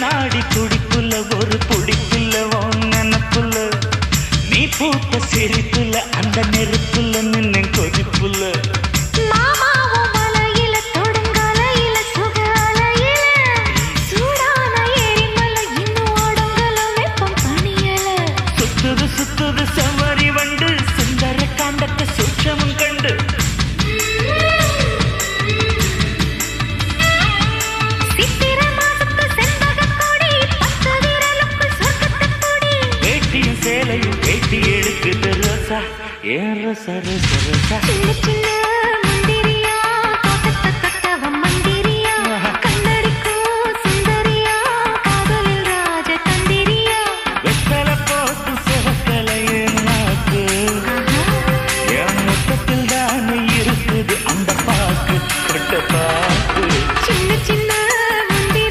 நாடி துடிப்புல ஒரு புடிப்புல நினப்புல நீ பூத்த சிரிப்புல அந்த நெருப்புல நின்னு கொதிப்புல சுத்துது சுத்துது செவ்வரி வண்டு சுந்தர காண்டத்தை சூட்சமும் கண்டு வேட்டியும் சேலையும் வேட்டி எடுக்குது ரோசா ஏன் ரோசா ரோசா ரோசா